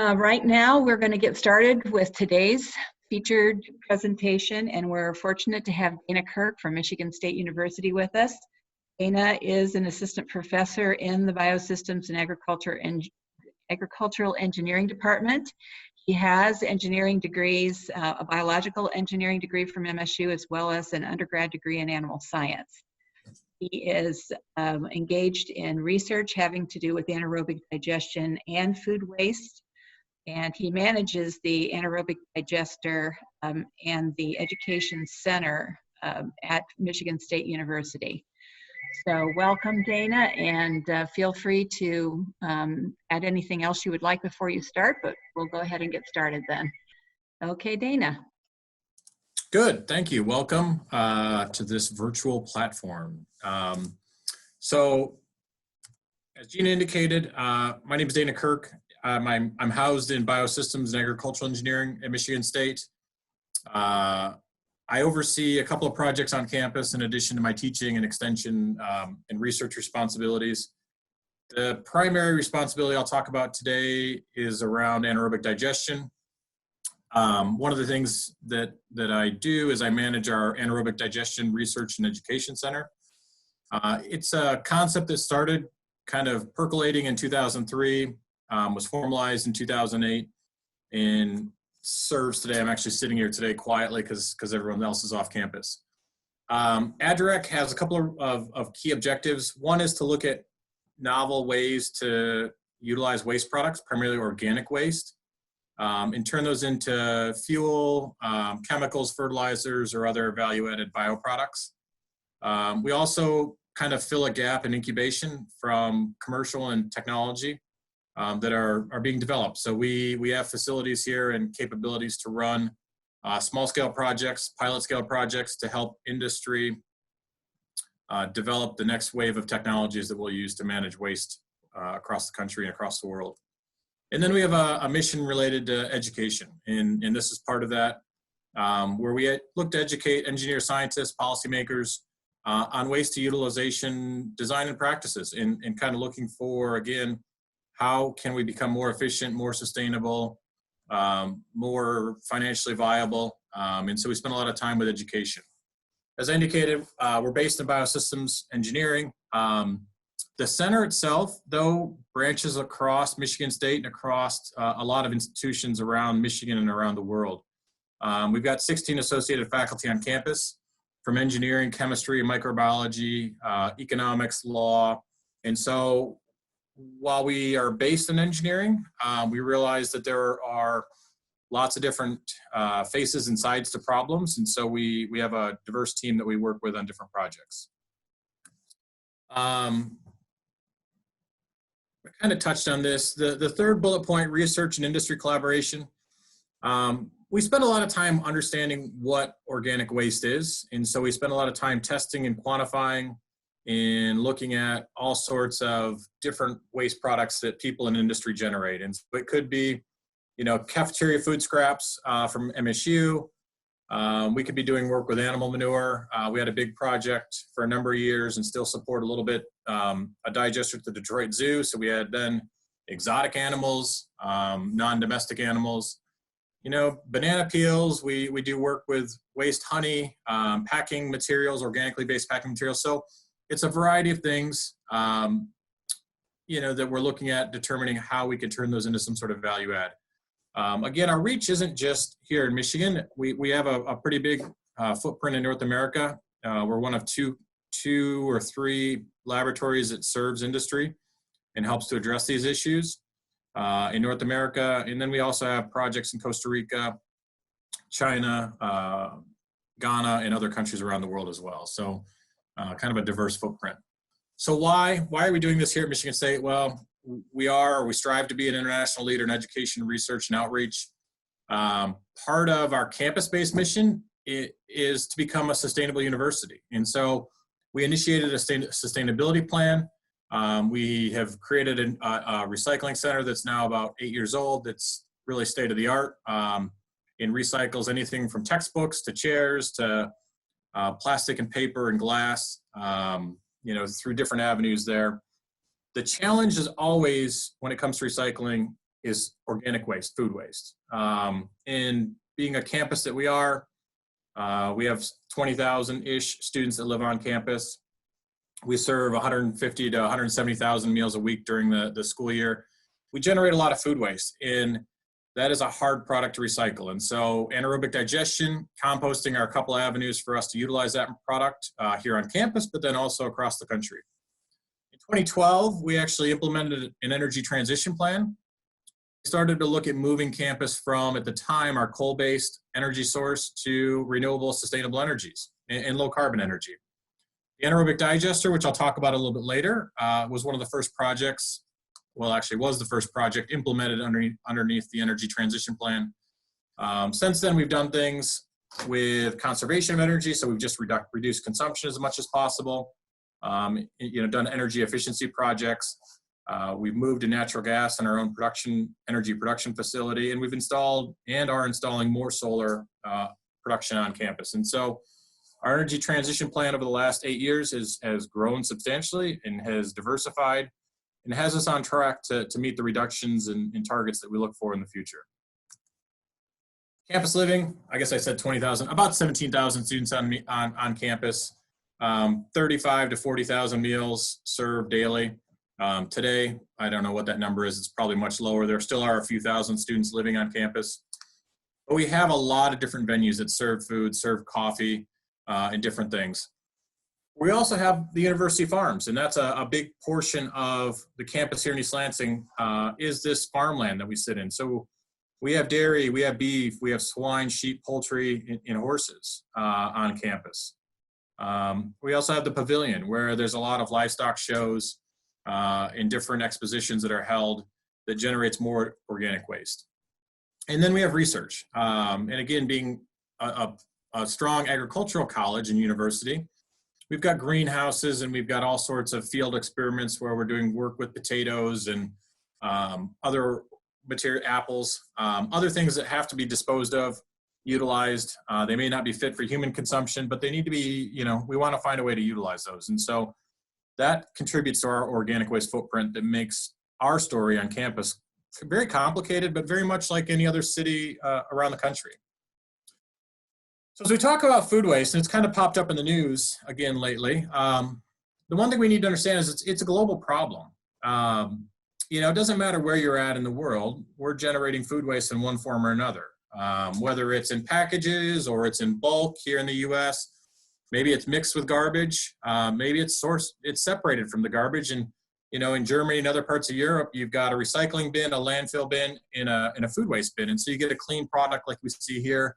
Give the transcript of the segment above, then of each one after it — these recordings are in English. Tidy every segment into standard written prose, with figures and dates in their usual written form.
Right now, we're going to get started with today's featured presentation, and we're fortunate to have Dana Kirk from Michigan State University with us. Dana is an assistant professor in the Biosystems and Agricultural Engineering Department. He has engineering degrees, a biological engineering degree from MSU, as well as an undergrad degree in animal science. He is engaged in research having to do with anaerobic digestion and food waste. And he manages the anaerobic digester and the education center at Michigan State University. So welcome, Dana, and feel free to add anything else you would like before you start, but we'll go ahead and get started then. Okay, Dana. Good, thank you. Welcome to this virtual platform. So, as Gina indicated, my name is Dana Kirk. I'm housed in Biosystems and Agricultural Engineering at Michigan State. I oversee a couple of projects on campus in addition to my teaching and extension and research responsibilities. The primary responsibility I'll talk about today is around anaerobic digestion. One of the things that I do is I manage our anaerobic digestion research and education center. It's a concept that started kind of percolating in 2003. Was formalized in 2008 and serves today. I'm actually sitting here today quietly because everyone else is off campus. ADREC has a couple of key objectives. One is to look at novel ways to utilize waste products, primarily organic waste, and turn those into fuel, chemicals, fertilizers, or other value-added bioproducts. We also kind of fill a gap in incubation from commercial and technology that are being developed. So we have facilities here and capabilities to run small-scale projects, pilot-scale projects to help industry develop the next wave of technologies that we'll use to manage waste across the country and across the world. And then we have a mission related to education, and this is part of that, where we look to educate engineers, scientists, policymakers on waste to utilization design and practices, and kind of looking for, again, how can we become more efficient, more sustainable, more financially viable? And so we spend a lot of time with education. As I indicated, we're based in biosystems engineering. The center itself, though, branches across Michigan State and across a lot of institutions around Michigan and around the world. We've got 16 associated faculty on campus from engineering, chemistry, microbiology, economics, law. And so while we are based in engineering, we realize that there are lots of different faces and sides to problems. And so we have a diverse team that we work with on different projects. I kind of touched on this. The third bullet point, research and industry collaboration. We spend a lot of time understanding what organic waste is. And so we spend a lot of time testing and quantifying and looking at all sorts of different waste products that people in industry generate. And so it could be, cafeteria food scraps from MSU. We could be doing work with animal manure. We had a big project for a number of years and still support a little bit, a digester at the Detroit Zoo. So we had then exotic animals, non-domestic animals. Banana peels, we do work with waste honey, packing materials, organically based packing materials. So it's a variety of things, that we're looking at determining how we could turn those into some sort of value add. Again, our reach isn't just here in Michigan. We have a pretty big footprint in North America. We're one of two or three laboratories that serves industry and helps to address these issues in North America. And then we also have projects in Costa Rica, China, Ghana, and other countries around the world as well. So kind of a diverse footprint. So why are we doing this here at Michigan State? Well, we strive to be an international leader in education, research, and outreach. Part of our campus-based mission is to become a sustainable university. And so we initiated a sustainability plan. We have created a recycling center that's now about 8 years old. That's really state of the art. It recycles anything from textbooks to chairs to plastic and paper and glass, through different avenues there. The challenge is always, when it comes to recycling, is organic waste, food waste. And being a campus that we are, we have 20,000-ish students that live on campus. We serve 150 to 170,000 meals a week during the school year. We generate a lot of food waste, and that is a hard product to recycle. And so anaerobic digestion, composting are a couple of avenues for us to utilize that product here on campus, but then also across the country. In 2012, we actually implemented an energy transition plan. We started to look at moving campus from, at the time, our coal-based energy source to renewable, sustainable energies and low-carbon energy. The anaerobic digester, which I'll talk about a little bit later, was one of the first projects, well, actually was the first project implemented underneath the energy transition plan. Since then, we've done things with conservation of energy, so we've just reduced consumption as much as possible. Done energy efficiency projects. We've moved to natural gas in our own energy production facility, and we've installed and are installing more solar production on campus. And so our energy transition plan over the last 8 years has grown substantially and has diversified and has us on track to meet the reductions and targets that we look for in the future. Campus living, I guess I said 20,000, about 17,000 students on campus, 35 to 40,000 meals served daily. Today, I don't know what that number is. It's probably much lower. There still are a few thousand students living on campus. But we have a lot of different venues that serve food, serve coffee, and different things. We also have the university farms, and that's a big portion of the campus here in East Lansing, is this farmland that we sit in. So we have dairy, we have beef, we have swine, sheep, poultry, and horses on campus. We also have the pavilion, where there's a lot of livestock shows and different expositions that are held that generates more organic waste. And then we have research. And again, being a strong agricultural college and university, we've got greenhouses and we've got all sorts of field experiments where we're doing work with potatoes and other material, apples, other things that have to be disposed of, utilized. They may not be fit for human consumption, but they need to be, we want to find a way to utilize those. And so that contributes to our organic waste footprint that makes our story on campus very complicated, but very much like any other city around the country. So as we talk about food waste, and it's kind of popped up in the news again lately, the one thing we need to understand is it's a global problem. It doesn't matter where you're at in the world, we're generating food waste in one form or another, whether it's in packages or it's in bulk here in the US. Maybe it's mixed with garbage. Maybe it's separated from the garbage. And, in Germany and other parts of Europe, you've got a recycling bin, a landfill bin, and a food waste bin. And so you get a clean product like we see here.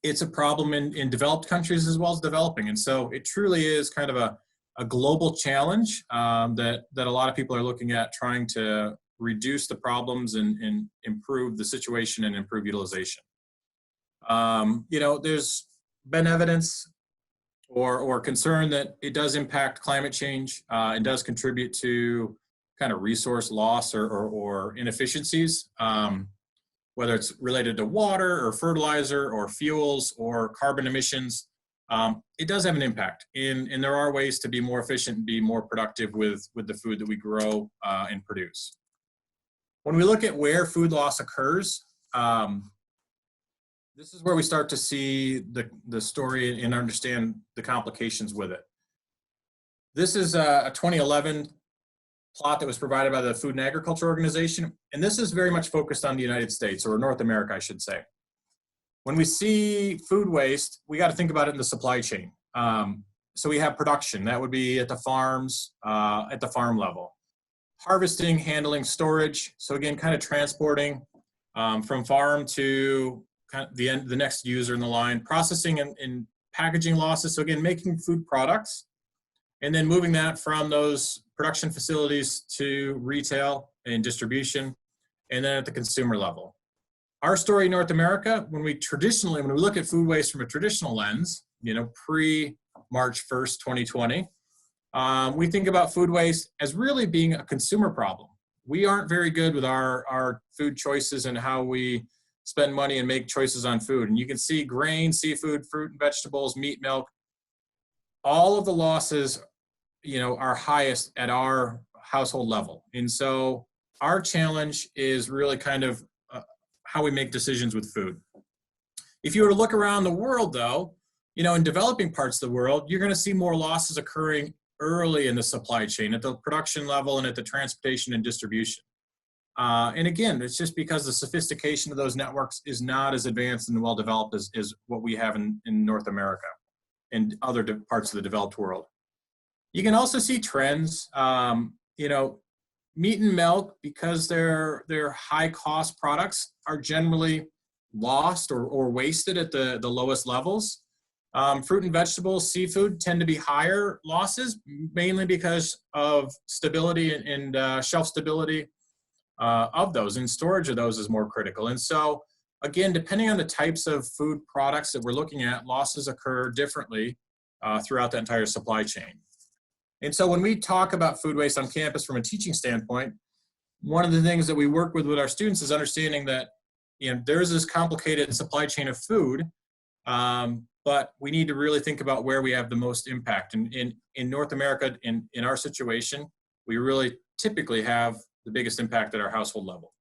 It's a problem in developed countries as well as developing. And so it truly is kind of a global challenge that a lot of people are looking at, trying to reduce the problems and improve the situation and improve utilization. There's been evidence or concern that it does impact climate change and does contribute to kind of resource loss or inefficiencies, whether it's related to water or fertilizer or fuels or carbon emissions. It does have an impact, and there are ways to be more efficient and be more productive with the food that we grow and produce. When we look at where food loss occurs, this is where we start to see the story and understand the complications with it. This is a 2011 plot that was provided by the Food and Agriculture Organization, and this is very much focused on the United States, or North America, I should say. When we see food waste, we got to think about it in the supply chain. So we have production, that would be at the farms, at the farm level. Harvesting, handling, storage, so again, kind of transporting from farm to kind of the next user in the line. Processing and packaging losses, so again, making food products, and then moving that from those production facilities to retail and distribution, and then at the consumer level. Our story in North America, when we look at food waste from a traditional lens, pre-March 1st, 2020, we think about food waste as really being a consumer problem. We aren't very good with our food choices and how we spend money and make choices on food. And you can see grain, seafood, fruit and vegetables, meat, milk, all of the losses, are highest at our household level. And so our challenge is really kind of how we make decisions with food. If you were to look around the world, though, in developing parts of the world, you're going to see more losses occurring early in the supply chain, at the production level and at the transportation and distribution. And again, it's just because the sophistication of those networks is not as advanced and well developed as what we have in North America and other parts of the developed world. You can also see trends, meat and milk, because they're high cost products, are generally lost or wasted at the lowest levels. Fruit and vegetables, seafood tend to be higher losses, mainly because of stability and shelf stability of those, and storage of those is more critical. And so, again, depending on the types of food products that we're looking at, losses occur differently throughout the entire supply chain. And so when we talk about food waste on campus from a teaching standpoint, one of the things that we work with our students is understanding that there's this complicated supply chain of food, but we need to really think about where we have the most impact. And in North America, in our situation, we really typically have the biggest impact at our household level.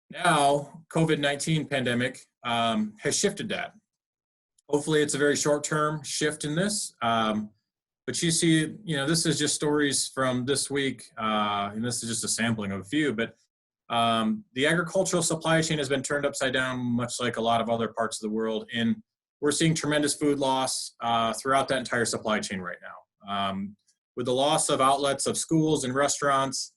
Now, COVID-19 pandemic has shifted that. Hopefully it's a very short-term shift in this, but you see, this is just stories from this week, and this is just a sampling of a few, but the agricultural supply chain has been turned upside down, much like a lot of other parts of the world, and we're seeing tremendous food loss throughout that entire supply chain right now. With the loss of outlets of schools and restaurants,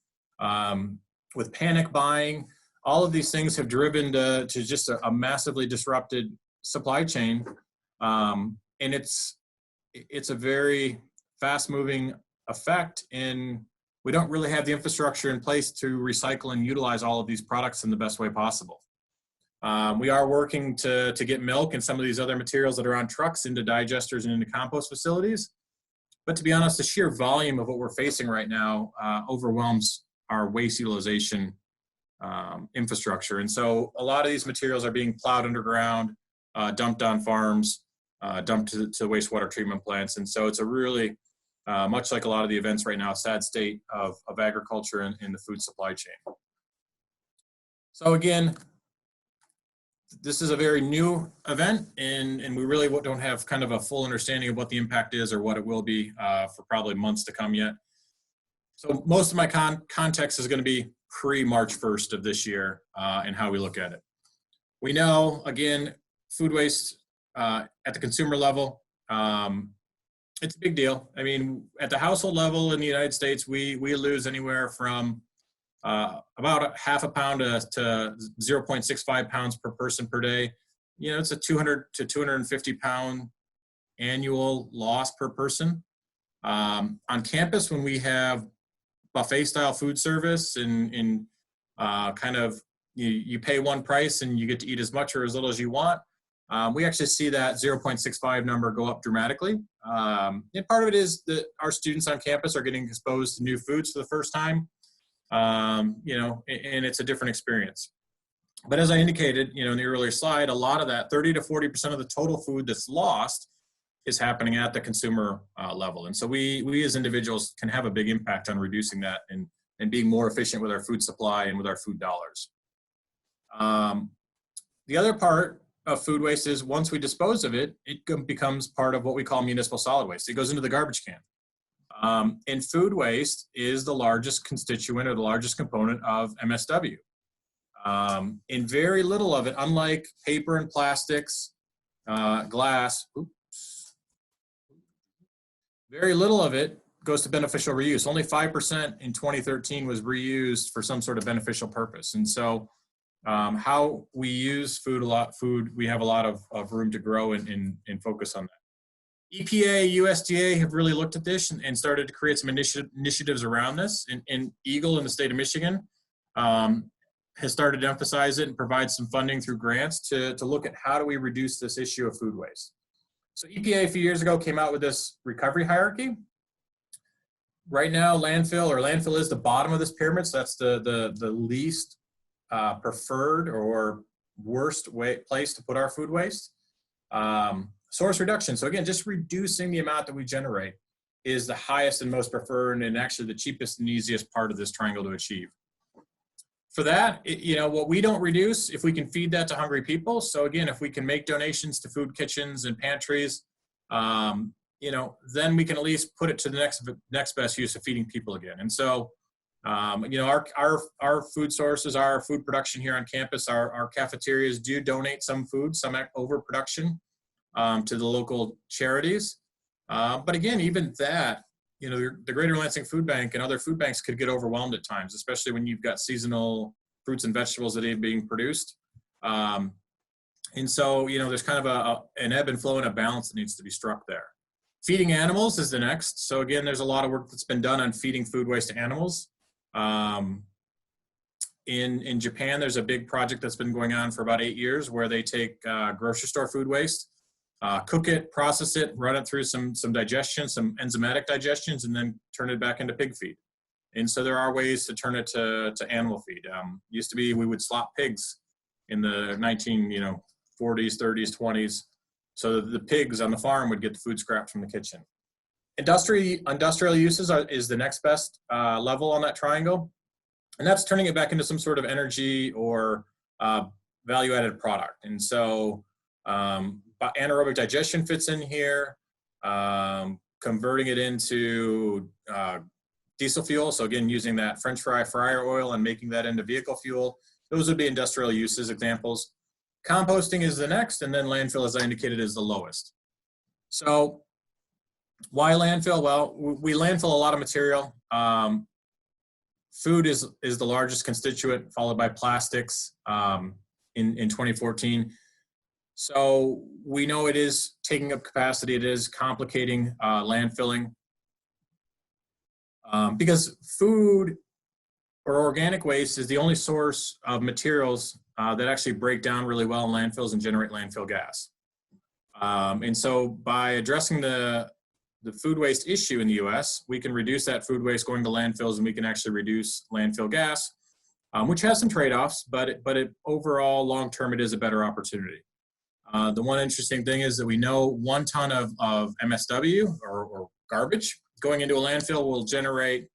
with panic buying, all of these things have driven to just a massively disrupted supply chain, and it's a very fast-moving effect, and we don't really have the infrastructure in place to recycle and utilize all of these products in the best way possible. We are working to get milk and some of these other materials that are on trucks into digesters and into compost facilities. But to be honest, the sheer volume of what we're facing right now overwhelms our waste utilization infrastructure. And so a lot of these materials are being plowed underground, dumped on farms, dumped to wastewater treatment plants. And so it's a really, much like a lot of the events right now, sad state of agriculture and the food supply chain. So again, this is a very new event, and we really don't have kind of a full understanding of what the impact is or what it will be for probably months to come yet. So most of my context is going to be pre-March 1st of this year and how we look at it. We know, again, food waste at the consumer level, it's a big deal. I mean, at the household level in the United States, we lose anywhere from about half a pound to 0.65 pounds per person per day. It's a 200 to 250 pound annual loss per person. On campus, when we have buffet style food service and kind of you pay one price and you get to eat as much or as little as you want, we actually see that 0.65 number go up dramatically. And part of it is that our students on campus are getting exposed to new foods for the first time. And it's a different experience. But as I indicated, in the earlier slide, a lot of that, 30 to 40% of the total food that's lost is happening at the consumer level. And so we as individuals can have a big impact on reducing that and being more efficient with our food supply and with our food dollars. The other part of food waste is once we dispose of it, it becomes part of what we call municipal solid waste. It goes into the garbage can. And food waste is the largest constituent or the largest component of MSW. And very little of it, unlike paper and plastics, glass, very little of it goes to beneficial reuse. Only 5% in 2013 was reused for some sort of beneficial purpose. And so how we use food, we have a lot of room to grow and focus on that. EPA, USDA have really looked at this and started to create some initiatives around this. And Eagle in the state of Michigan has started to emphasize it and provide some funding through grants to look at how do we reduce this issue of food waste. So EPA a few years ago came out with this recovery hierarchy. Right now, landfill is the bottom of this pyramid. So that's the least preferred or worst place to put our food waste. Source reduction. So again, just reducing the amount that we generate is the highest and most preferred and actually the cheapest and easiest part of this triangle to achieve. for that, what we don't reduce, if we can feed that to hungry people. So again, if we can make donations to food kitchens and pantries, then we can at least put it to the next best use of feeding people again. And so, our food sources, our food production here on campus, our cafeterias do donate some food, some overproduction to the local charities. But again, even that, the Greater Lansing Food Bank and other food banks could get overwhelmed at times, especially when you've got seasonal fruits and vegetables that are being produced. And so, there's kind of an ebb and flow and a balance that needs to be struck there. Feeding animals is the next. So again, there's a lot of work that's been done on feeding food waste to animals. In Japan, there's a big project that's been going on for about 8 years where they take grocery store food waste, cook it, process it, run it through some digestion, some enzymatic digestions, and then turn it back into pig feed. And so there are ways to turn it to animal feed. Used to be we would slop pigs in the 1940s, 30s, 20s. So the pigs on the farm would get the food scraps from the kitchen. Industrial uses is the next best level on that triangle. And that's turning it back into some sort of energy or value-added product. And so anaerobic digestion fits in here, converting it into diesel fuel. So again, using that French fryer oil and making that into vehicle fuel. Those would be industrial uses examples. Composting is the next, and then landfill, as I indicated, is the lowest. So why landfill? Well, we landfill a lot of material. Food is the largest constituent, followed by plastics in 2014. So we know it is taking up capacity. It is complicating landfilling because food or organic waste is the only source of materials that actually break down really well in landfills and generate landfill gas. And so by addressing the food waste issue in the US, we can reduce that food waste going to landfills, and we can actually reduce landfill gas, which has some trade-offs, but overall, long-term, it is a better opportunity. The one interesting thing is that we know 1 ton of MSW or garbage going into a landfill will generate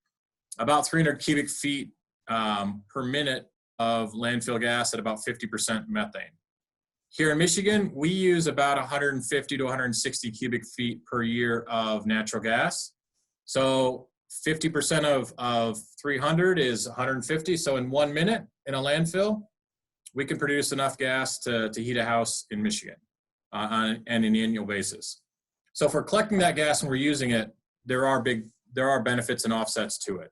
about 300 cubic feet per minute of landfill gas at about 50% methane. Here in Michigan, we use about 150 to 160 cubic feet per year of natural gas. So 50% of 300 is 150. So in 1 minute in a landfill, we can produce enough gas to heat a house in Michigan on an annual basis. So if we're collecting that gas and we're using it, there are benefits and offsets to it.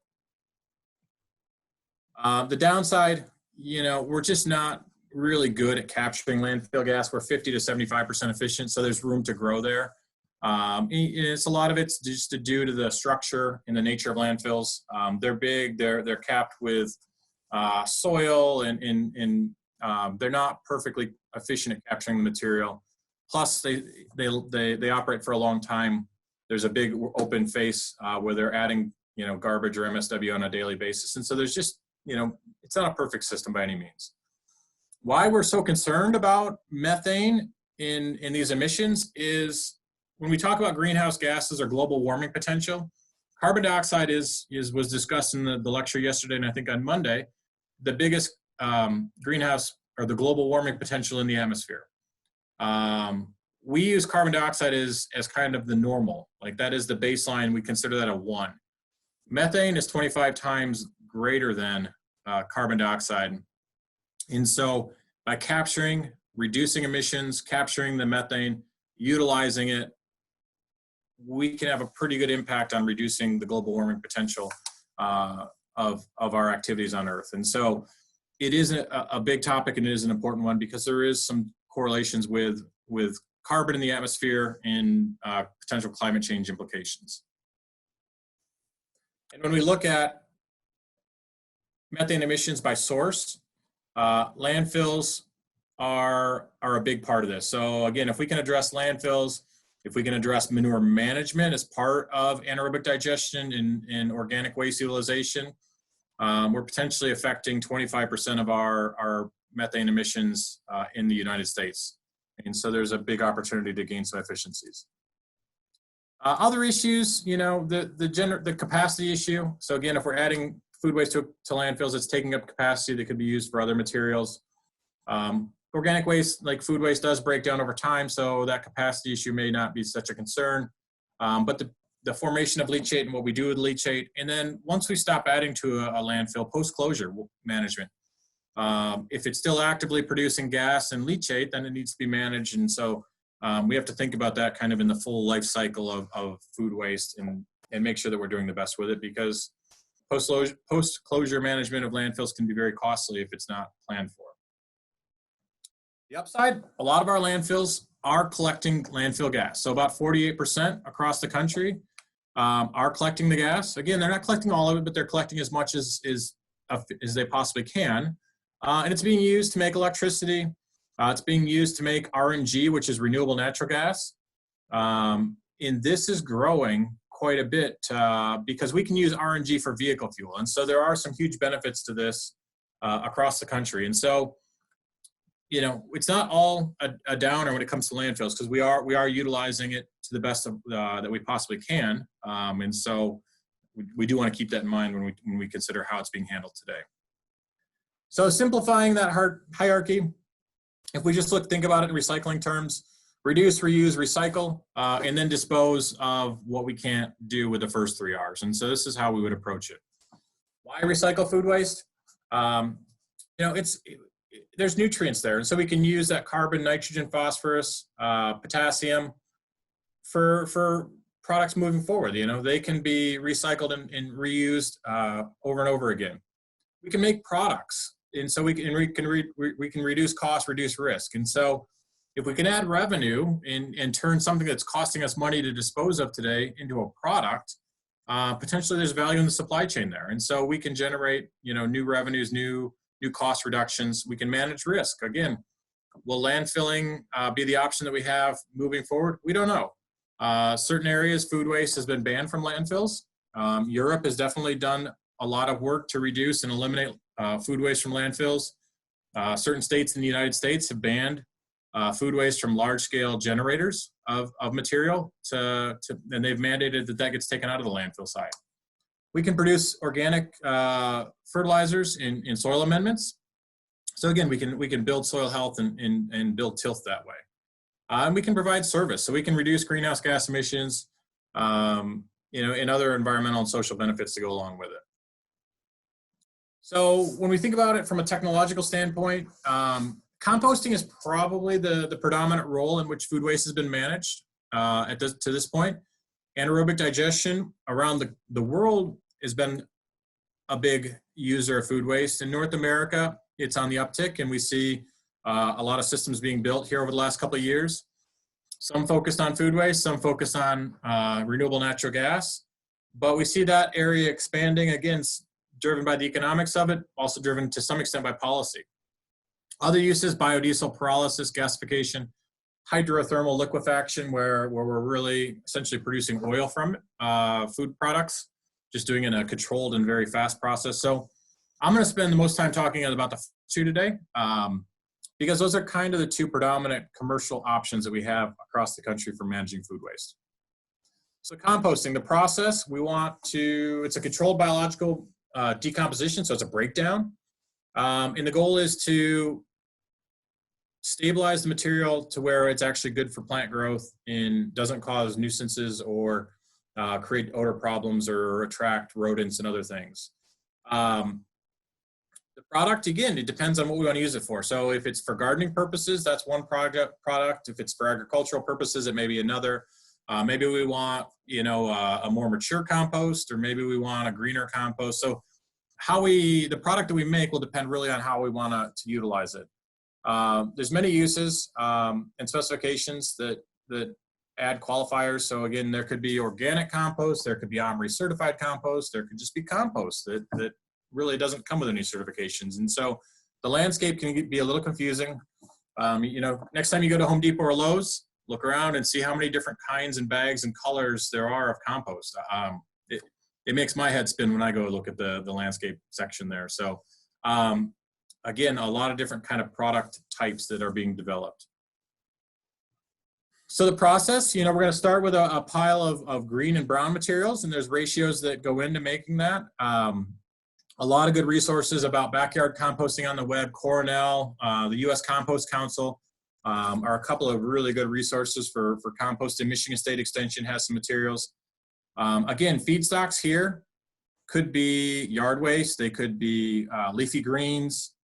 The downside, we're just not really good at capturing landfill gas. We're 50 to 75% efficient, so there's room to grow there. It's a lot of it's just due to the structure and the nature of landfills. They're big, they're capped with soil, and they're not perfectly efficient at capturing the material. Plus, they operate for a long time. There's a big open face where they're adding garbage or MSW on a daily basis, and so there's just it's not a perfect system by any means. Why we're so concerned about methane in these emissions is when we talk about greenhouse gases or global warming potential, carbon dioxide was discussed in the lecture yesterday, and I think on Monday, the biggest greenhouse or the global warming potential in the atmosphere. We use carbon dioxide as kind of the normal, like that is the baseline. We consider that a 1. Methane is 25 times greater than carbon dioxide. And so by capturing, reducing emissions, capturing the methane, utilizing it, we can have a pretty good impact on reducing the global warming potential of our activities on Earth. And so it is a big topic, and it is an important one because there is some correlations with carbon in the atmosphere and potential climate change implications. And when we look at methane emissions by source, landfills are a big part of this. So again, if we can address landfills, if we can address manure management as part of anaerobic digestion and organic waste utilization, we're potentially affecting 25% of our methane emissions in the United States. And so there's a big opportunity to gain some efficiencies. Other issues, the capacity issue. So again, if we're adding food waste to landfills, it's taking up capacity that could be used for other materials. Organic waste, like food waste, does break down over time, so that capacity issue may not be such a concern. But the formation of leachate and what we do with leachate, and then once we stop adding to a landfill, post-closure management. If it's still actively producing gas and leachate, then it needs to be managed, and so we have to think about that kind of in the full life cycle of food waste and make sure that we're doing the best with it, because post-closure management of landfills can be very costly if it's not planned for. The upside, a lot of our landfills are collecting landfill gas. So about 48% across the country are collecting the gas. Again, they're not collecting all of it, but they're collecting as much as they possibly can. And it's being used to make electricity. It's being used to make RNG, which is renewable natural gas. And this is growing quite a bit because we can use RNG for vehicle fuel. And so there are some huge benefits to this across the country. And so, you know, it's not all a downer when it comes to landfills, because we are utilizing it to the best of, that we possibly can. And so we do want to keep that in mind when we consider how it's being handled today. So simplifying that hierarchy, if we just think about it in recycling terms: reduce, reuse, recycle, and then dispose of what we can't do with the first 3 R's. And so this is how we would approach it. Why recycle food waste? You know, there's nutrients there, and so we can use that carbon, nitrogen, phosphorus, potassium for products moving forward. You know, they can be recycled and reused over and over again. We can make products, and so we can reduce costs, reduce risk. And so if we can add revenue and turn something that's costing us money to dispose of today into a product, potentially there's value in the supply chain there. And so we can generate, you know, new revenues, new cost reductions. We can manage risk. Again, will landfilling be the option that we have moving forward? We don't know. Certain areas, food waste has been banned from landfills. Europe has definitely done a lot of work to reduce and eliminate food waste from landfills. Certain states in the United States have banned food waste from large-scale generators of material, and they've mandated that gets taken out of the landfill site. We can produce organic fertilizers in soil amendments. So again, we can build soil health and build tilth that way. And we can provide service, so we can reduce greenhouse gas emissions, you know, and other environmental and social benefits to go along with it. So when we think about it from a technological standpoint, composting is probably the predominant role in which food waste has been managed to this point. Anaerobic digestion around the world has been a big user of food waste. In North America, it's on the uptick, and we see a lot of systems being built here over the last couple of years. Some focused on food waste, some focused on renewable natural gas, but we see that area expanding, again, driven by the economics of it, also driven to some extent by policy. Other uses: biodiesel, pyrolysis, gasification, hydrothermal liquefaction, where we're really essentially producing oil from food products, just doing it in a controlled and very fast process. So I'm going to spend the most time talking about the two today, because those are kind of the two predominant commercial options that we have across the country for managing food waste. So composting, the process, it's a controlled biological decomposition, so it's a breakdown. And the goal is to stabilize the material to where it's actually good for plant growth and doesn't cause nuisances or create odor problems or attract rodents and other things. The product, again, it depends on what we want to use it for. So if it's for gardening purposes, that's one product. If it's for agricultural purposes, it may be another. Maybe we want, you know, a more mature compost, or maybe we want a greener compost. So the product that we make will depend really on how we want to utilize it. There's many uses and specifications that add qualifiers. So again, there could be organic compost, there could be OMRI certified compost, there could just be compost that really doesn't come with any certifications. And so the landscape can be a little confusing. You know, next time you go to Home Depot or Lowe's, look around and see how many different kinds and bags and colors there are of compost. It makes my head spin when I go look at the landscape section there. So again, a lot of different kind of product types that are being developed. So the process, you know, we're going to start with a pile of green and brown materials, and there's ratios that go into making that. A lot of good resources about backyard composting on the web. Cornell, the U.S. Compost Council are a couple of really good resources for composting. Michigan State Extension has some materials. Again, feedstocks here could be yard waste. They could be leafy greens,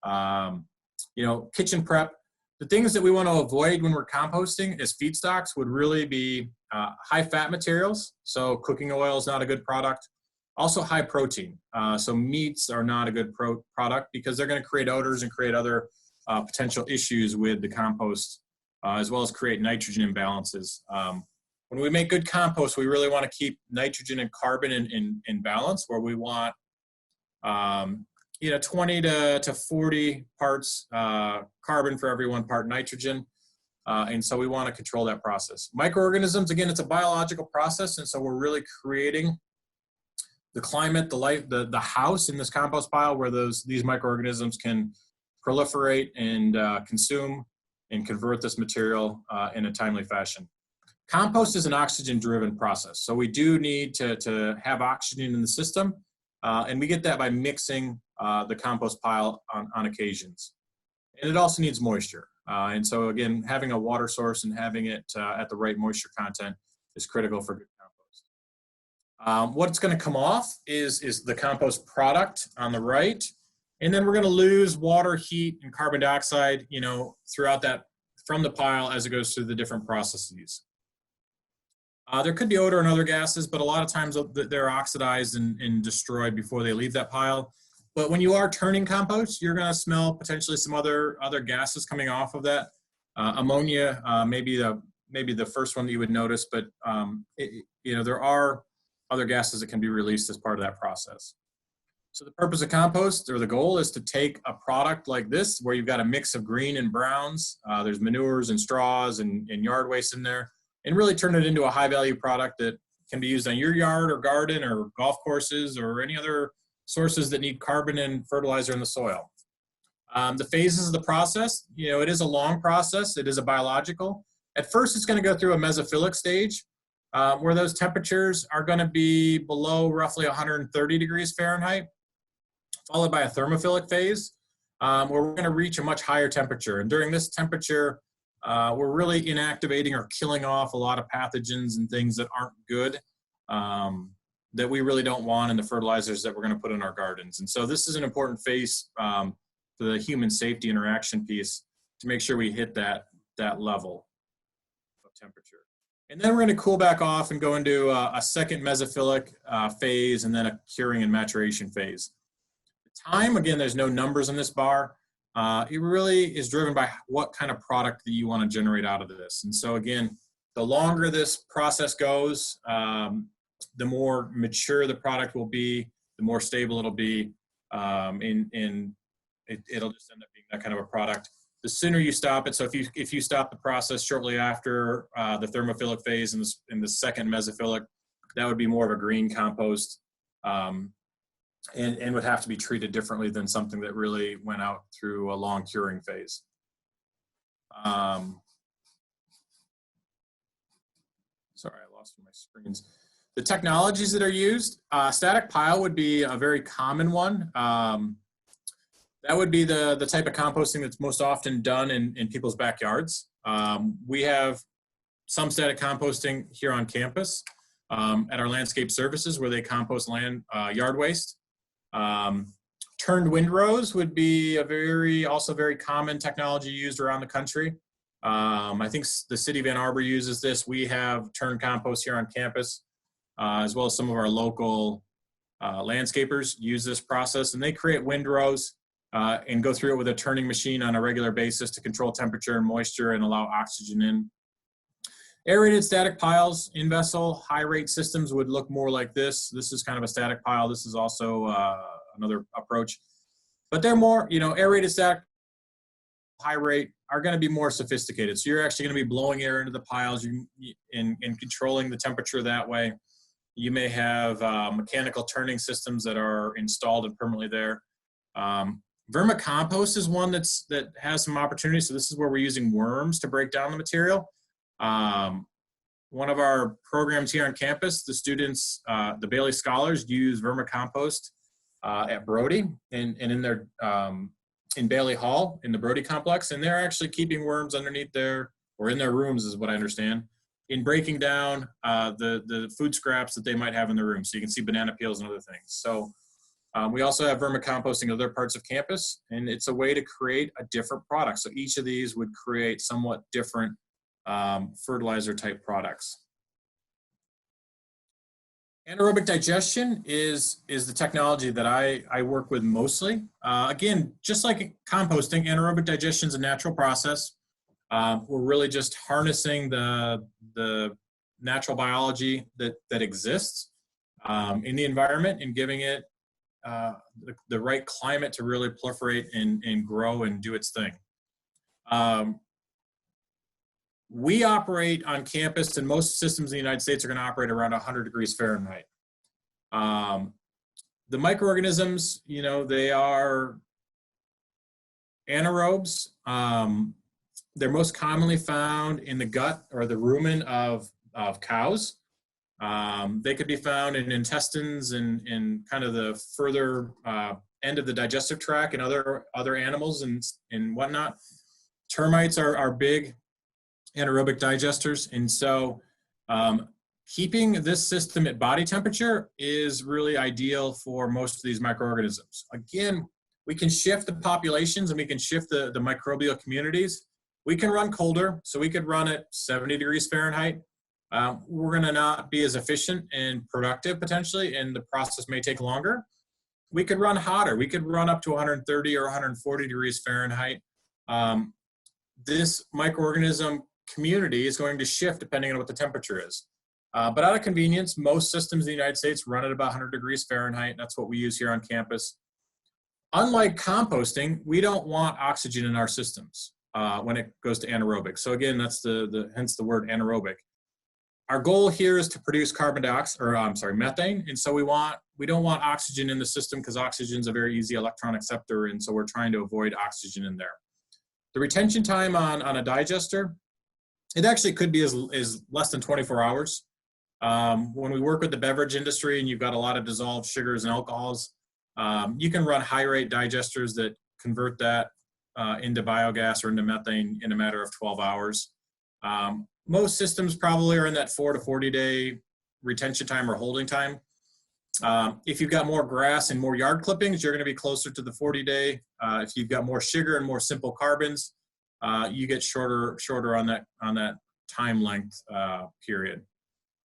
kitchen prep. The things that we want to avoid when we're composting as feedstocks would really be high fat materials. So cooking oil is not a good product. Also high protein. So meats are not a good product because they're going to create odors and create other potential issues with the compost, as well as create nitrogen imbalances. When we make good compost, we really want to keep nitrogen and carbon in balance, where we want 20 to 40 parts carbon for every 1 part nitrogen. And so we want to control that process. Microorganisms, again, it's a biological process. And so we're really creating the climate, the life, the house in this compost pile where these microorganisms can proliferate and consume and convert this material in a timely fashion. Compost is an oxygen-driven process. So we do need to have oxygen in the system. And we get that by mixing the compost pile on occasions. And it also needs moisture. And so again, having a water source and having it at the right moisture content is critical for good compost. What's going to come off is the compost product on the right. And then we're going to lose water, heat, and carbon dioxide, throughout that from the pile as it goes through the different processes. There could be odor and other gases, but a lot of times they're oxidized and destroyed before they leave that pile. But when you are turning compost, you're going to smell potentially some other gases coming off of that. Ammonia, maybe the first one that you would notice, but there are other gases that can be released as part of that process. So the purpose of compost, or the goal, is to take a product like this where you've got a mix of green and browns. There's manures and straws and yard waste in there, and really turn it into a high-value product that can be used on your yard or garden or golf courses or any other sources that need carbon and fertilizer in the soil. The phases of the process, it is a long process. It is a biological. At first, it's going to go through a mesophilic stage where those temperatures are going to be below roughly 130 degrees Fahrenheit, followed by a thermophilic phase where we're going to reach a much higher temperature. And during this temperature, we're really inactivating or killing off a lot of pathogens and things that aren't good that we really don't want in the fertilizers that we're going to put in our gardens. And so this is an important phase for the human safety interaction piece to make sure we hit that level of temperature. And then we're going to cool back off and go into a second mesophilic phase and then a curing and maturation phase. The time, again, there's no numbers in this bar. It really is driven by what kind of product that you want to generate out of this. And so again, the longer this process goes, the more mature the product will be, the more stable it'll be, and it'll just end up being that kind of a product. The sooner you stop it, so if you stop the process shortly after the thermophilic phase in the second mesophilic, that would be more of a green compost. And would have to be treated differently than something that really went out through a long curing phase. Sorry, I lost my screens. The technologies that are used, static pile would be a very common one. That would be the type of composting that's most often done in people's backyards. We have some static composting here on campus at our landscape services where they compost yard waste. Turned windrows would be also very common technology used around the country. I think the city of Ann Arbor uses this. We have turned compost here on campus, as well as some of our local landscapers use this process, and they create windrows and go through it with a turning machine on a regular basis to control temperature and moisture and allow oxygen in. Aerated static piles in vessel, high rate systems would look more like this. This is kind of a static pile. This is also another approach, but they're more, aerated static high rate are going to be more sophisticated. So you're actually going to be blowing air into the piles and controlling the temperature that way. You may have mechanical turning systems that are installed and permanently there. Vermicompost is one that has some opportunities. So this is where we're using worms to break down the material. One of our programs here on campus, the students, the Bailey Scholars, use vermicompost at Brody and in their in Bailey Hall in the Brody complex, and they're actually keeping worms underneath their or in their rooms, is what I understand, in breaking down the food scraps that they might have in their room. So you can see banana peels and other things. So we also have vermicomposting in other parts of campus, and it's a way to create a different product. So each of these would create somewhat different fertilizer type products. Anaerobic digestion is the technology that I work with mostly. Again, just like composting, anaerobic digestion is a natural process. We're really just harnessing the natural biology that exists in the environment and giving it the right climate to really proliferate and grow and do its thing. We operate on campus, and most systems in the United States are going to operate around 100 degrees Fahrenheit. The microorganisms, you know, they are anaerobes. They're most commonly found in the gut or the rumen of cows. They could be found in intestines and in kind of the further end of the digestive tract and other animals and whatnot. Termites are big anaerobic digesters, and so keeping this system at body temperature is really ideal for most of these microorganisms. Again, we can shift the populations and we can shift the microbial communities. We can run colder, so we could run at 70 degrees Fahrenheit. We're going to not be as efficient and productive potentially, and the process may take longer. We could run hotter. We could run up to 130 or 140 degrees Fahrenheit. This microorganism community is going to shift depending on what the temperature is. But out of convenience, most systems in the United States run at about 100 degrees Fahrenheit. That's what we use here on campus. Unlike composting, we don't want oxygen in our systems when it goes to anaerobic. So again, that's hence the word anaerobic. Our goal here is to produce methane, and so we don't want oxygen in the system because oxygen is a very easy electron acceptor, and so we're trying to avoid oxygen in there. The retention time on a digester, it actually could be as less than 24 hours. When we work with the beverage industry and you've got a lot of dissolved sugars and alcohols, you can run high rate digesters that convert that into biogas or into methane in a matter of 12 hours. Most systems probably are in that 4 to 40 day retention time or holding time. If you've got more grass and more yard clippings, you're going to be closer to the 40-day. If you've got more sugar and more simple carbons, you get shorter on that time length period.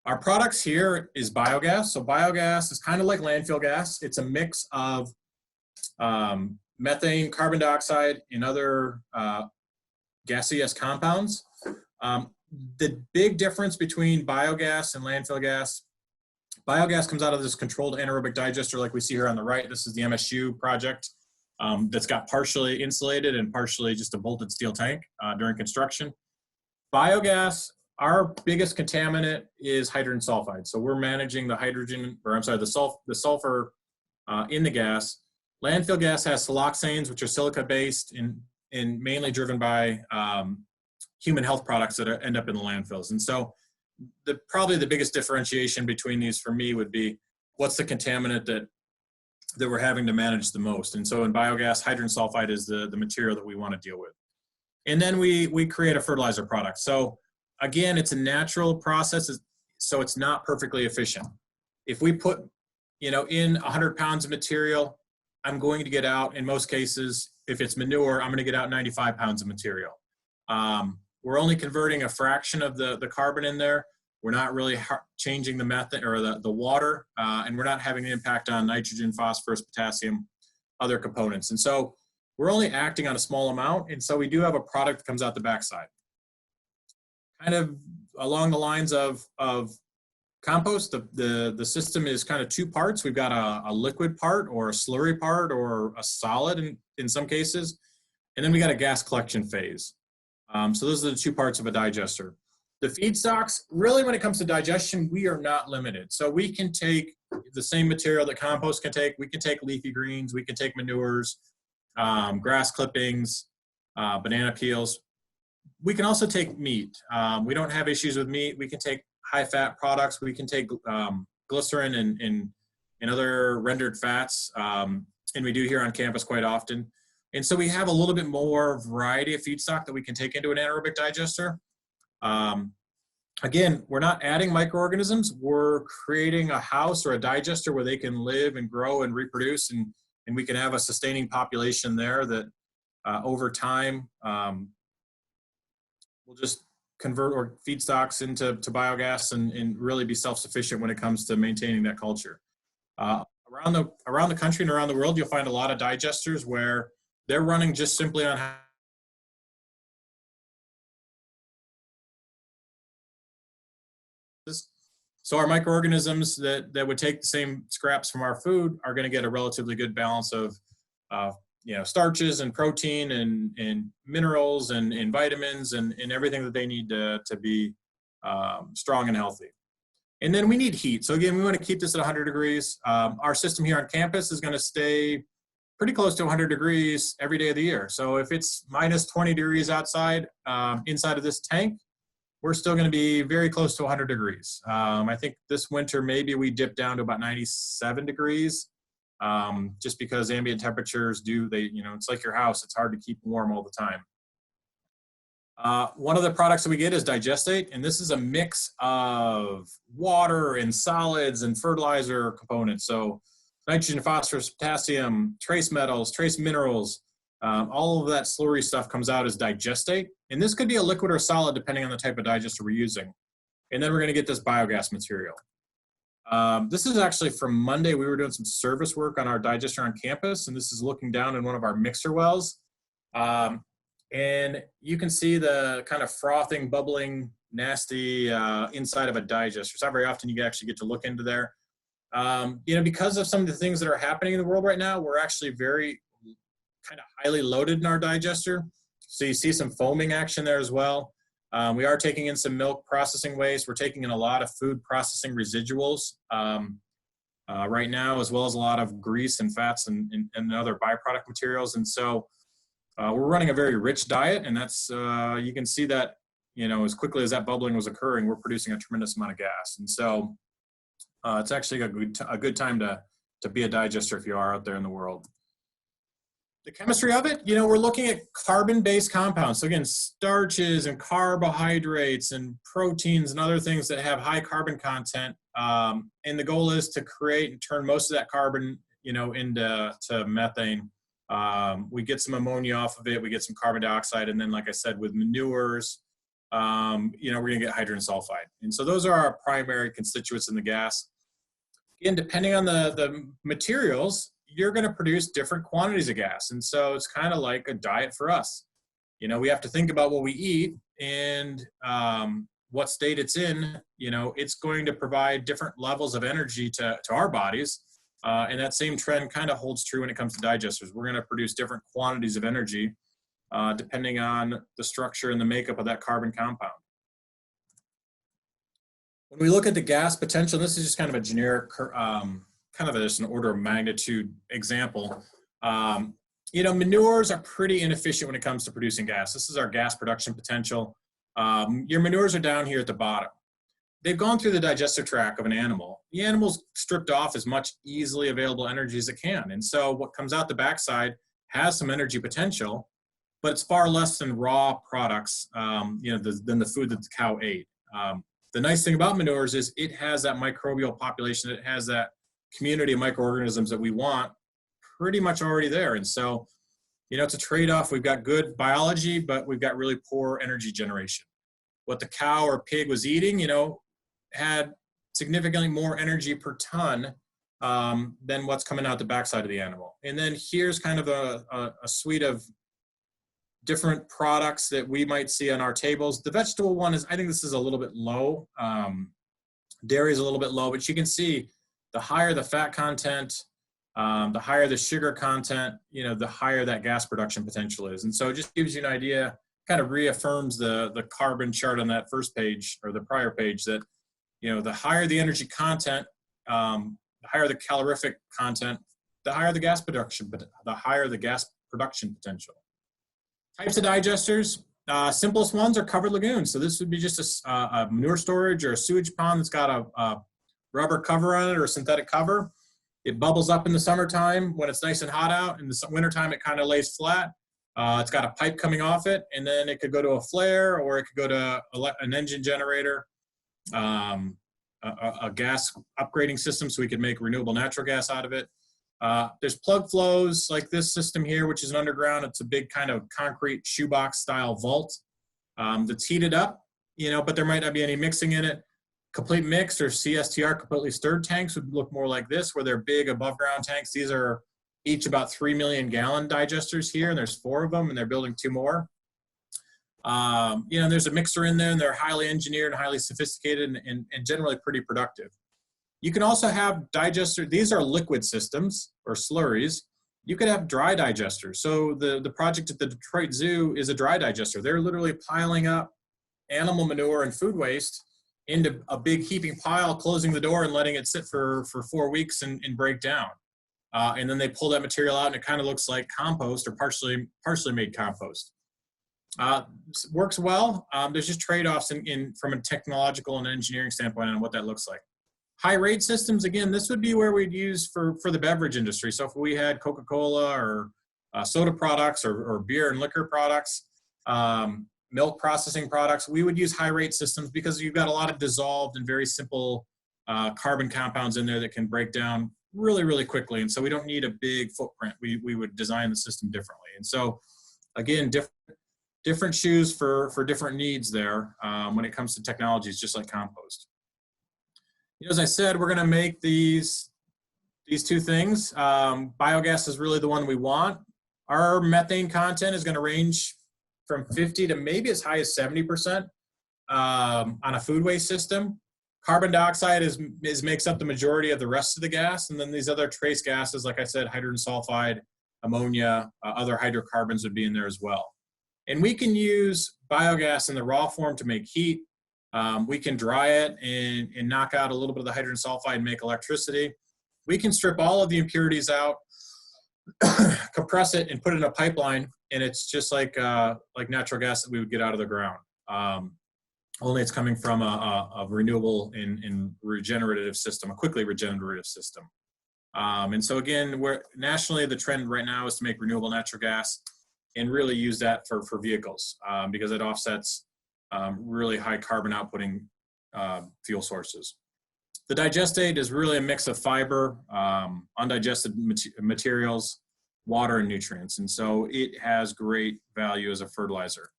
Our products here is biogas. So biogas is kind of like landfill gas. It's a mix of methane, carbon dioxide, and other gaseous compounds. The big difference between biogas and landfill gas, biogas comes out of this controlled anaerobic digester like we see here on the right. This is the MSU project that's got partially insulated and partially just a bolted steel tank during construction. Biogas, our biggest contaminant is hydrogen sulfide. So we're managing the sulfur in the gas. Landfill gas has siloxanes, which are silica-based and mainly driven by human health products that end up in the landfills. And so probably the biggest differentiation between these for me would be what's the contaminant that we're having to manage the most. And so in biogas, hydrogen sulfide is the material that we want to deal with. And then we create a fertilizer product. So again, it's a natural process, so it's not perfectly efficient. If we put, in 100 pounds of material, I'm going to get out, in most cases, if it's manure, I'm going to get out 95 pounds of material. We're only converting a fraction of the carbon in there. We're not really changing the methane or the water, and we're not having an impact on nitrogen, phosphorus, potassium, other components. And so we're only acting on a small amount, and so we do have a product that comes out the backside. Kind of along the lines of compost, the system is kind of two parts. We've got a liquid part or a slurry part or a solid in some cases, and then we got a gas collection phase. So those are the two parts of a digester. The feedstocks, really when it comes to digestion, we are not limited. So we can take the same material that compost can take. We can take leafy greens, we can take manures, grass clippings, banana peels. We can also take meat. We don't have issues with meat. We can take high-fat products. We can take glycerin and and other rendered fats, and we do here on campus quite often. And so we have a little bit more variety of feedstock that we can take into an anaerobic digester. Again, we're not adding microorganisms. We're creating a house or a digester where they can live and grow and reproduce, and we can have a sustaining population there that over time will just convert our feedstocks into biogas and really be self-sufficient when it comes to maintaining that culture. Around the country and around the world, you'll find a lot of digesters where they're running just simply on so our microorganisms that would take the same scraps from our food are going to get a relatively good balance of starches and protein and minerals and vitamins and everything that they need to be strong and healthy. And then we need heat. So again, we want to keep this at 100 degrees. Our system here on campus is going to stay pretty close to 100 degrees every day of the year. So if it's minus 20 degrees outside, inside of this tank, we're still going to be very close to 100 degrees. I think this winter, maybe we dip down to about 97 degrees, just because ambient temperatures it's like your house. It's hard to keep warm all the time. One of the products that we get is digestate, and this is a mix of water and solids and fertilizer components. So nitrogen, phosphorus, potassium, trace metals, trace minerals, all of that slurry stuff comes out as digestate. And this could be a liquid or solid depending on the type of digester we're using. And then we're going to get this biogas material. This is actually from Monday. We were doing some service work on our digester on campus, and this is looking down in one of our mixer wells. And you can see the kind of frothing, bubbling, nasty inside of a digester. It's not very often you actually get to look into there. Because of some of the things that are happening in the world right now, we're actually very kind of highly loaded in our digester. So you see some foaming action there as well. We are taking in some milk processing waste. We're taking in a lot of food processing residuals right now, as well as a lot of grease and fats and other byproduct materials. And so we're running a very rich diet, and that's, you can see that, as quickly as that bubbling was occurring, we're producing a tremendous amount of gas. And so it's actually a good time to be a digester if you are out there in the world. The chemistry of it, we're looking at carbon-based compounds. So again, starches and carbohydrates and proteins and other things that have high carbon content. And the goal is to create and turn most of that carbon, into methane. We get some ammonia off of it. We get some carbon dioxide. And then, like I said, with manures, we're going to get hydrogen sulfide. And so those are our primary constituents in the gas. Again, depending on the materials, you're going to produce different quantities of gas. And so it's kind of like a diet for us. We have to think about what we eat and what state it's in. It's going to provide different levels of energy to our bodies. And that same trend kind of holds true when it comes to digesters. We're going to produce different quantities of energy depending on the structure and the makeup of that carbon compound. When we look at the gas potential, this is just kind of a generic just an order of magnitude example. Manures are pretty inefficient when it comes to producing gas. This is our gas production potential. Your manures are down here at the bottom. They've gone through the digestive tract of an animal. The animal's stripped off as much easily available energy as it can. And so what comes out the backside has some energy potential, but it's far less than raw products, than the food that the cow ate. The nice thing about manures is it has that microbial population. It has that community of microorganisms that we want pretty much already there. And so, it's a trade-off. We've got good biology, but we've got really poor energy generation. What the cow or pig was eating, had significantly more energy per ton than what's coming out the backside of the animal. And then here's kind of a suite of different products that we might see on our tables. The vegetable one I think this is a little bit low. Dairy is a little bit low, but you can see the higher the fat content, the higher the sugar content, the higher that gas production potential is. And so it just gives you an idea, kind of reaffirms the carbon chart on that first page or the prior page that, the higher the energy content, the higher the calorific content, the higher the gas production, the higher the gas production potential. Types of digesters, simplest ones are covered lagoons. So this would be just a manure storage or a sewage pond that's got a rubber cover on it or a synthetic cover. It bubbles up in the summertime when it's nice and hot out. In the wintertime, it kind of lays flat. It's got a pipe coming off it, and then it could go to a flare, or it could go to an engine generator, a gas upgrading system so we could make renewable natural gas out of it. There's plug flows like this system here, which is an underground. It's a big kind of concrete shoebox style vault that's heated up, but there might not be any mixing in it. Complete mixed or CSTR, completely stirred tanks, would look more like this, where they're big above ground tanks. These are each about 3 million gallon digesters here, and there's 4 of them, and they're building 2 more. There's a mixer in there, and they're highly engineered and highly sophisticated and generally pretty productive. You can also have digesters. These are liquid systems or slurries. You could have dry digesters. So the project at the Detroit Zoo is a dry digester. They're literally piling up animal manure and food waste into a big heaping pile, closing the door and letting it sit for 4 weeks and break down. And then they pull that material out, and it kind of looks like compost or partially made compost. Works well. There's just trade-offs from a technological and engineering standpoint on what that looks like. High rate systems, again, this would be where we'd use for the beverage industry. So if we had Coca-Cola or soda products or beer and liquor products, milk processing products, we would use high rate systems because you've got a lot of dissolved and very simple carbon compounds in there that can break down really, really quickly. And so we don't need a big footprint. We would design the system differently. And so again, different shoes for different needs there when it comes to technologies, just like compost. As I said, we're going to make these 2 things. Biogas is really the one we want. Our methane content is going to range from 50 to maybe as high as 70% on a food waste system. Carbon dioxide makes up the majority of the rest of the gas, and then these other trace gases, like I said, hydrogen sulfide, ammonia, other hydrocarbons would be in there as well. And we can use biogas in the raw form to make heat. We can dry it and knock out a little bit of the hydrogen sulfide and make electricity. We can strip all of the impurities out, compress it, and put it in a pipeline, and it's just like natural gas that we would get out of the ground. Only it's coming from a renewable and regenerative system, a quickly regenerative system. And so again, nationally, the trend right now is to make renewable natural gas and really use that for vehicles because it offsets really high carbon outputting fuel sources. The digestate is really a mix of fiber, undigested materials, water, and nutrients. And so it has great value as a fertilizer.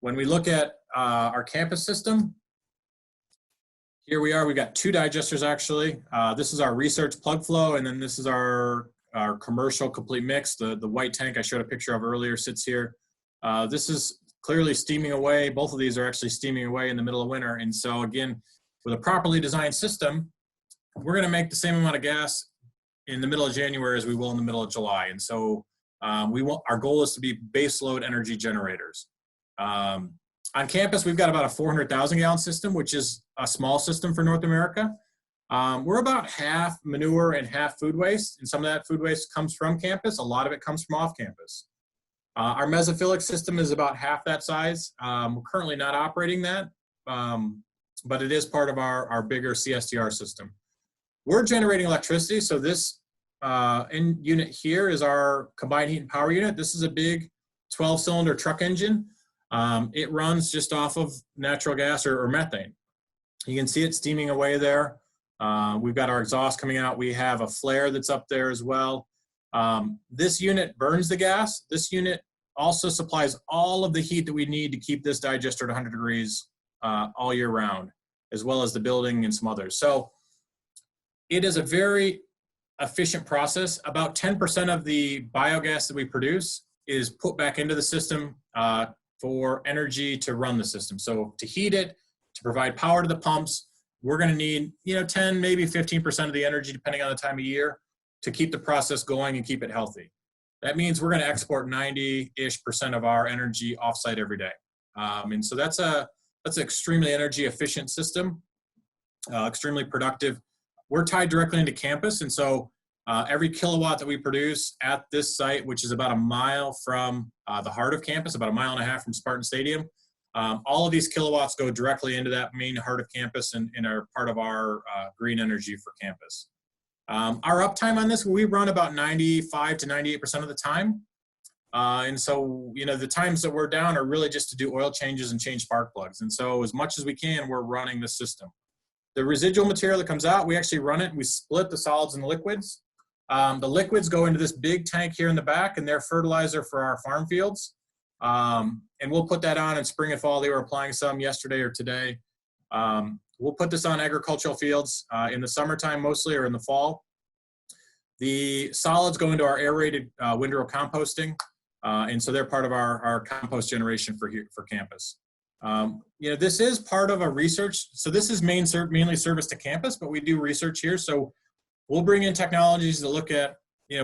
When we look at our campus system, here we are. We've got 2 digesters actually. This is our research plug flow, and then this is our commercial complete mix. The white tank I showed a picture of earlier sits here. This is clearly steaming away. Both of these are actually steaming away in the middle of winter. And so again, with a properly designed system, we're going to make the same amount of gas in the middle of January as we will in the middle of July. And so our goal is to be baseload energy generators. On campus, we've got about a 400,000 gallon system, which is a small system for North America. We're about half manure and half food waste, and some of that food waste comes from campus. A lot of it comes from off campus. Our mesophilic system is about half that size. We're currently not operating that, but it is part of our bigger CSTR system. We're generating electricity, so this unit here is our combined heat and power unit. This is a big 12-cylinder truck engine. It runs just off of natural gas or methane. You can see it steaming away there. We've got our exhaust coming out. We have a flare that's up there as well. This unit burns the gas. This unit also supplies all of the heat that we need to keep this digester at 100 degrees all year round, as well as the building and some others. So it is a very efficient process. About 10% of the biogas that we produce is put back into the system for energy to run the system. So to heat it, to provide power to the pumps, we're going to need 10, maybe 15% of the energy, depending on the time of year, to keep the process going and keep it healthy. That means we're going to export 90-ish% of our energy offsite every day. And so that's an extremely energy efficient system, extremely productive. We're tied directly into campus, and so every kilowatt that we produce at this site, which is about a mile from the heart of campus, about 1.5 miles from Spartan Stadium, all of these kilowatts go directly into that main heart of campus and are part of our green energy for campus. Our uptime on this, we run about 95 to 98% of the time. And so, the times that we're down are really just to do oil changes and change spark plugs. And so as much as we can, we're running the system. The residual material that comes out, we actually run it and we split the solids and the liquids. The liquids go into this big tank here in the back, and they're fertilizer for our farm fields. And we'll put that on in spring and fall. They were applying some yesterday or today. We'll put this on agricultural fields in the summertime mostly, or in the fall. The solids go into our aerated windrow composting. And so they're part of our compost generation for campus. This is part of a research. So this is mainly service to campus, but we do research here. So we'll bring in technologies that look at,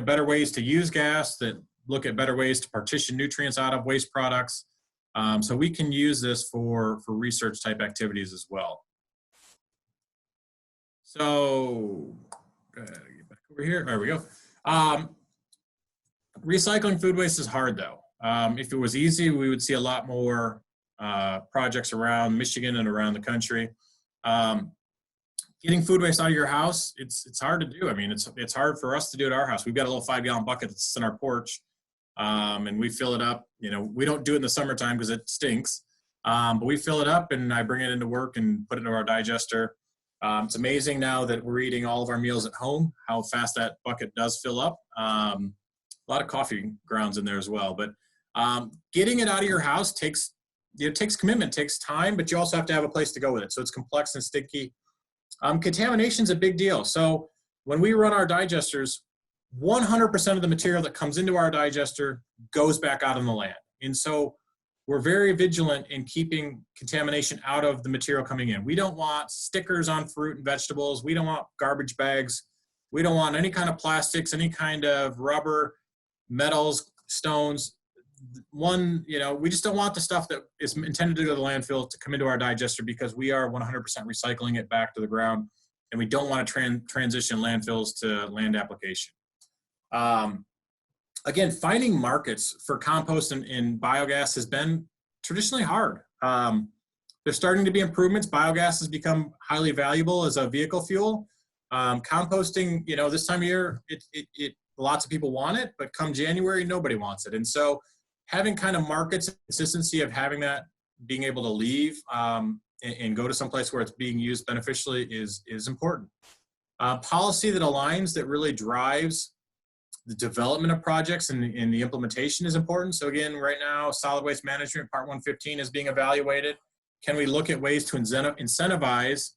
better ways to use gas, that look at better ways to partition nutrients out of waste products. So we can use this for research type activities as well. So get back over here. There we go. Recycling food waste is hard though. If it was easy, we would see a lot more projects around Michigan and around the country. Getting food waste out of your house, it's hard to do. I mean, it's hard for us to do at our house. We've got a little 5-gallon bucket that's in our porch, and we fill it up. We don't do it in the summertime because it stinks, but we fill it up and I bring it into work and put it into our digester. It's amazing now that we're eating all of our meals at home, how fast that bucket does fill up. A lot of coffee grounds in there as well, but getting it out of your house takes commitment, takes time, but you also have to have a place to go with it. So it's complex and sticky. Contamination is a big deal. So when we run our digesters, 100% of the material that comes into our digester goes back out on the land. And so we're very vigilant in keeping contamination out of the material coming in. We don't want stickers on fruit and vegetables. We don't want garbage bags. We don't want any kind of plastics, any kind of rubber, metals, stones. We just don't want the stuff that is intended to go to the landfill to come into our digester, because we are 100% recycling it back to the ground, and we don't want to transition landfills to land application. Again, finding markets for compost and biogas has been traditionally hard. There's starting to be improvements. Biogas has become highly valuable as a vehicle fuel. Composting, this time of year, lots of people want it, but come January, nobody wants it. And so having kind of markets, consistency of having that, being able to leave and go to some place where it's being used beneficially is important. Policy that aligns, that really drives the development of projects and the implementation is important. So again, right now, solid waste management, Part 115 is being evaluated. Can we look at ways to incentivize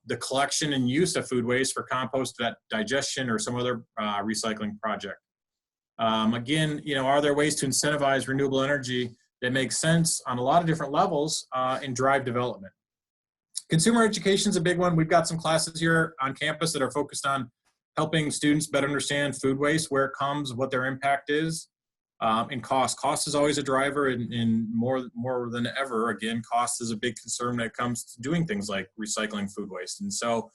the collection and use of food waste for compost, that digestion, or some other recycling project? Again, are there ways to incentivize renewable energy that make sense on a lot of different levels and drive development? Consumer education is a big one. We've got some classes here on campus that are focused on helping students better understand food waste, where it comes, what their impact is, and cost. Cost is always a driver, and more than ever, again, cost is a big concern when it comes to doing things like recycling food waste. And so,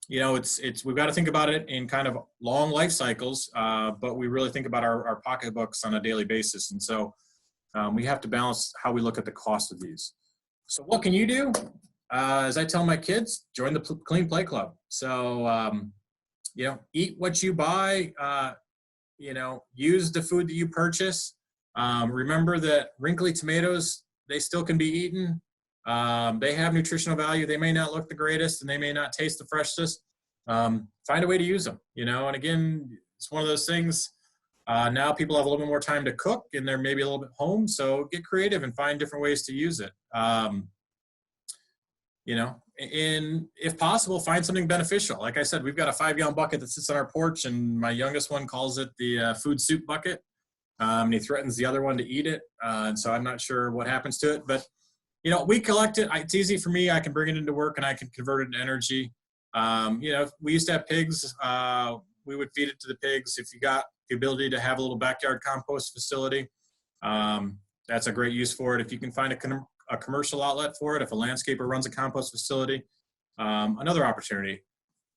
we've got to think about it in kind of long life cycles, but we really think about our pocketbooks on a daily basis. And so we have to balance how we look at the cost of these. So what can you do? As I tell my kids, join the Clean Play Club. So, eat what you buy, use the food that you purchase. Remember that wrinkly tomatoes, they still can be eaten. They have nutritional value. They may not look the greatest and they may not taste the freshest. Find a way to use them, and again, it's one of those things. Now people have a little bit more time to cook and they're maybe a little bit home. So get creative and find different ways to use it. And if possible, find something beneficial. Like I said, we've got a 5-gallon bucket that sits on our porch, and my youngest one calls it the food soup bucket. And he threatens the other one to eat it. And so I'm not sure what happens to it, but we collect it. It's easy for me. I can bring it into work and I can convert it into energy. We used to have pigs. We would feed it to the pigs. If you got the ability to have a little backyard compost facility, that's a great use for it. If you can find a commercial outlet for it, if a landscaper runs a compost facility, another opportunity,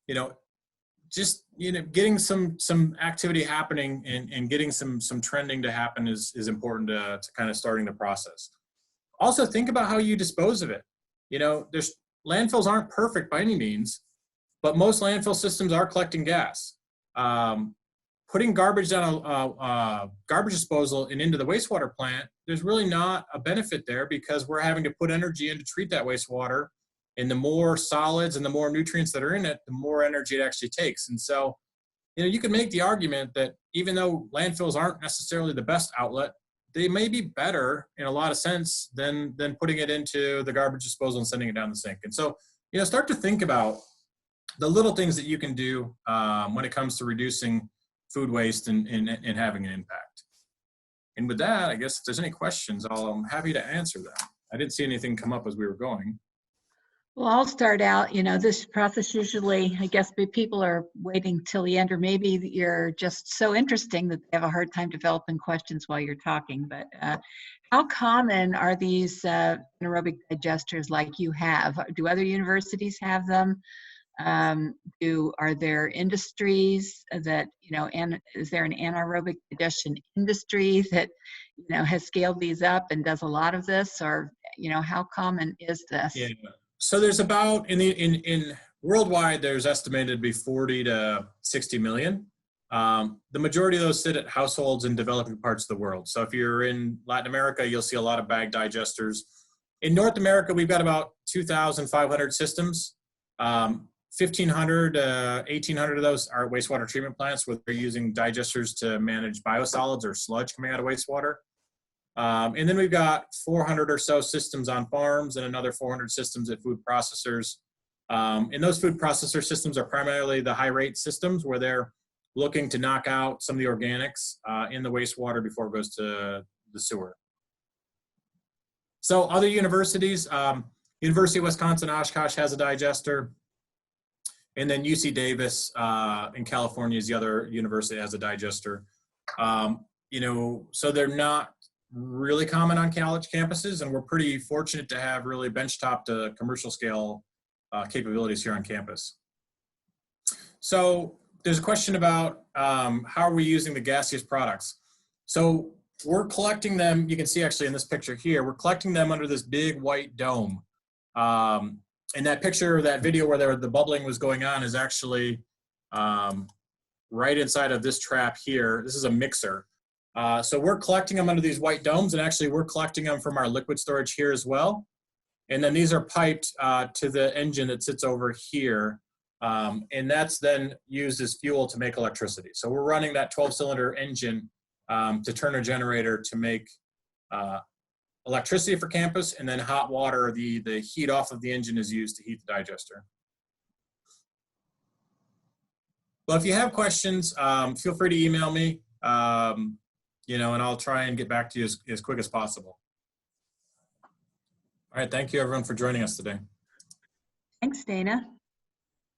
getting some activity happening and getting some trending to happen is important to kind of starting the process. Also think about how you dispose of it. Landfills aren't perfect by any means, but most landfill systems are collecting gas. Putting garbage down a garbage disposal and into the wastewater plant, there's really not a benefit there because we're having to put energy in to treat that wastewater. And the more solids and the more nutrients that are in it, the more energy it actually takes. And so, you can make the argument that even though landfills aren't necessarily the best outlet, they may be better in a lot of sense than putting it into the garbage disposal and sending it down the sink. And so, start to think about the little things that you can do when it comes to reducing food waste and having an impact. And with that, I guess if there's any questions, I'm happy to answer them. I didn't see anything come up as we were going. Well, I'll start out. This process usually, I guess, people are waiting till the end, or maybe you're just so interesting that they have a hard time developing questions while you're talking. But how common are these anaerobic digesters like you have? Do other universities have them? Are there industries that, and is there an anaerobic digestion industry that, has scaled these up and does a lot of this, or, how common is this? Yeah. So there's about in worldwide, there's estimated to be 40 to 60 million. The majority of those sit at households in developing parts of the world. So if you're in Latin America, you'll see a lot of bag digesters. In North America, we've got about 2,500 systems. 1,500, 1,800 of those are wastewater treatment plants where they're using digesters to manage biosolids or sludge coming out of wastewater. And then we've got 400 or so systems on farms and another 400 systems at food processors. And those food processor systems are primarily the high rate systems where they're looking to knock out some of the organics in the wastewater before it goes to the sewer. So other universities, University of Wisconsin Oshkosh has a digester. And then UC Davis in California is the other university that has a digester. So they're not really common on college campuses, and we're pretty fortunate to have really benchtop to commercial scale capabilities here on campus. So there's a question about how are we using the gaseous products? So we're collecting them, you can see actually in this picture here, we're collecting them under this big white dome. And that picture, that video where the bubbling was going on is actually right inside of this trap here. This is a mixer. So we're collecting them under these white domes, and actually we're collecting them from our liquid storage here as well. And then these are piped to the engine that sits over here. And that's then used as fuel to make electricity. So we're running that 12-cylinder engine to turn a generator to make electricity for campus, and then hot water, the heat off of the engine is used to heat the digester. Well, if you have questions, feel free to email me, and I'll try and get back to you as quick as possible. All right, thank you everyone for joining us today. Thanks, Dana.